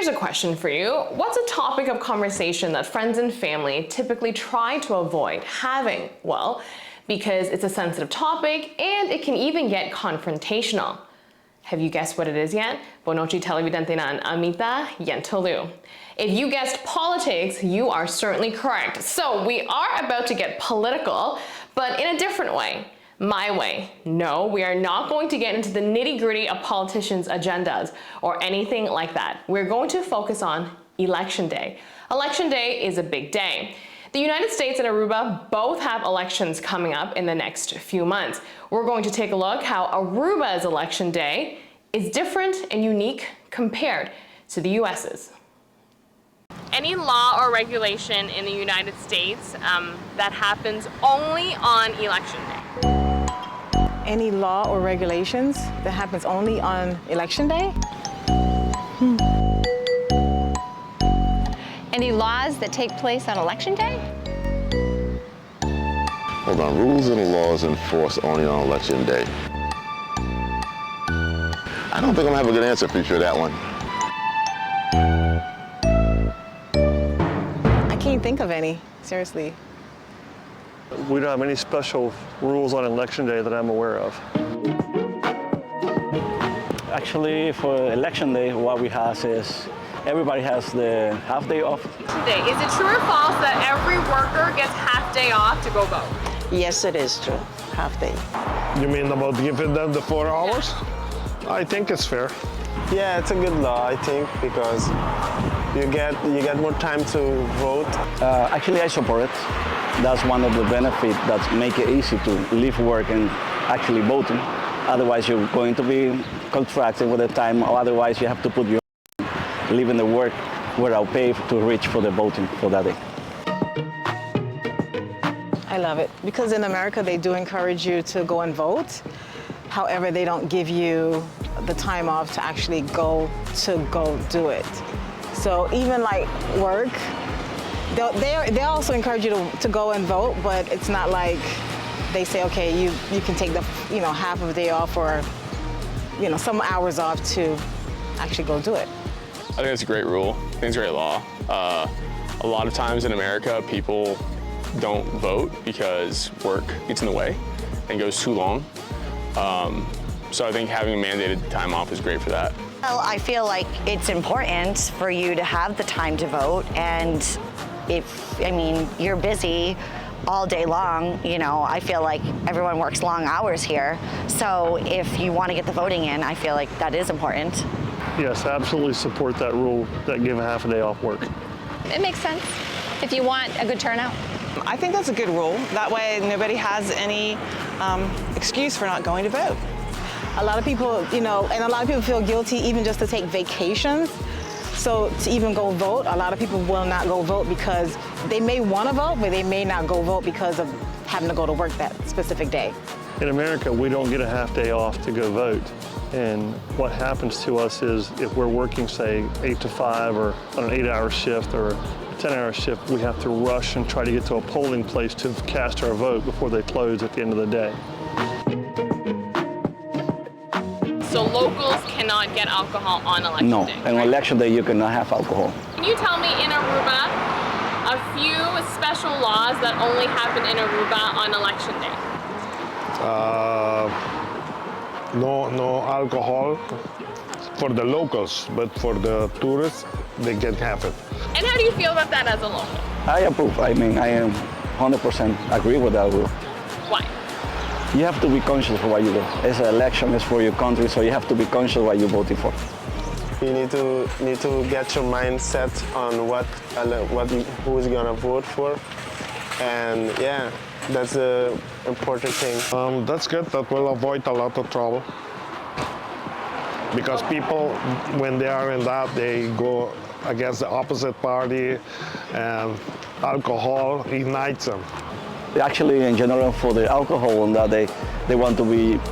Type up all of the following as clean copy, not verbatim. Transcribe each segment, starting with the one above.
here's a question for you. What's a topic of conversation that friends and family typically try to avoid having? Well, because it's a sensitive topic and it can even get confrontational. Have you guessed what it is yet? Bonochi televidente nan amita Yentl Lieuw. If you guessed politics, you are certainly correct. So we are about to get political, but in a different way. My way. No, we are not going to get into the nitty-gritty of politicians' agendas or anything like that. We're going to focus on Election Day. Election Day is a big day. The United States and Aruba both have elections coming up in the next few months. We're going to take a look how Aruba's Election Day is different and unique compared to the US's. Any law or regulation in the United States that happens only on Election Day? Any law or regulations that happens only on Election Day? Any laws that take place on Election Day? Hold on, rules and laws enforced only on Election Day. I don't think I'm gonna have a good answer for you for that one. I can't think of any, seriously. We don't have any special rules on Election Day that I'm aware of. Actually, for Election Day, what we have is everybody has the half day off. Today, is it true or false that every worker gets half day off to go vote? Yes, it is true. Half day. You mean about giving them the 4 hours? I think it's fair. Yeah, it's a good law, I think, because you get more time to vote. Actually, I support it. That's one of the benefits that make it easy to leave work and actually voting. Otherwise, you're going to be contracted with the time, or otherwise you have to put your leaving the work without pay to reach for the voting for that day. I love it because in America they do encourage you to go and vote. However, they don't give you the time off to actually go do it. So even like work, they also encourage you to go and vote, but it's not like they say, okay, you can take the half of the day off or some hours off to actually go do it. I think it's a great rule. I think it's a great law. A lot of times in America, people don't vote because work gets in the way and goes too long. So I think having a mandated time off is great for that. Well, I feel like it's important for you to have the time to vote, and you're busy all day long, I feel like everyone works long hours here. So if you want to get the voting in, I feel like that is important. Yes, I absolutely support that rule, that give a half a day off work. It makes sense if you want a good turnout. I think that's a good rule. That way nobody has any excuse for not going to vote. A lot of people, and a lot of people feel guilty even just to take vacations. So to even go vote, a lot of people will not go vote because they may want to vote, but they may not go vote because of having to go to work that specific day. In America, we don't get a half day off to go vote. And what happens to us is if we're working, say, 8 to 5 or on an 8-hour shift or a 10-hour shift, we have to rush and try to get to a polling place to cast our vote before they close at the end of the day. So locals cannot get alcohol on Election Day? No, on Election Day you cannot have alcohol. Can you tell me in Aruba a few special laws that only happen in Aruba on Election Day? No alcohol for the locals, but for the tourists, they can have it. And how do you feel about that as a local? I approve. I am 100% agree with that rule. Why? You have to be conscious of what you do. It's an election, it's for your country, so you have to be conscious of what you're voting for. You need to get your mind set on who's gonna vote for, and yeah, that's the important thing. That's good. That will avoid a lot of trouble. Because people, when they are in that, they go against the opposite party, and alcohol ignites them. Actually, in general, for the alcohol on that day, they want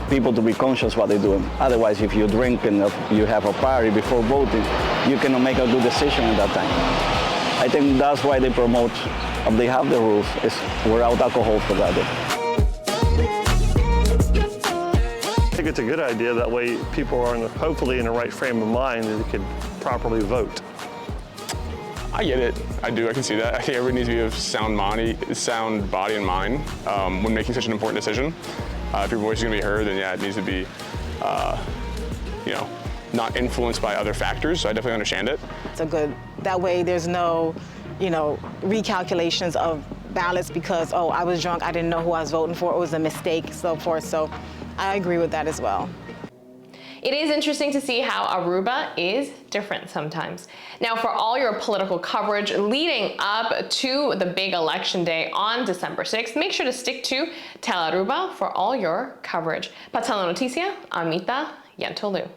people to be conscious what they're doing. Otherwise, if you drink and you have a party before voting, you cannot make a good decision at that time. I think that's why they promote, they have the rules, is without alcohol for that day. I think it's a good idea. That way people are hopefully in the right frame of mind and they can properly vote. I get it. I do. I can see that. I think everybody needs to be of sound body and mind when making such an important decision. If your voice is going to be heard, then yeah, it needs to be, not influenced by other factors. So I definitely understand it. It's a good. That way, there's no, recalculations of ballots because I was drunk, I didn't know who I was voting for, it was a mistake, so forth. So I agree with that as well. It is interesting to see how Aruba is different sometimes. Now, for all your political coverage leading up to the big election day on December 6th, make sure to stick to Aruba for all your coverage. Para la noticia, Amita Yentl Lieuw.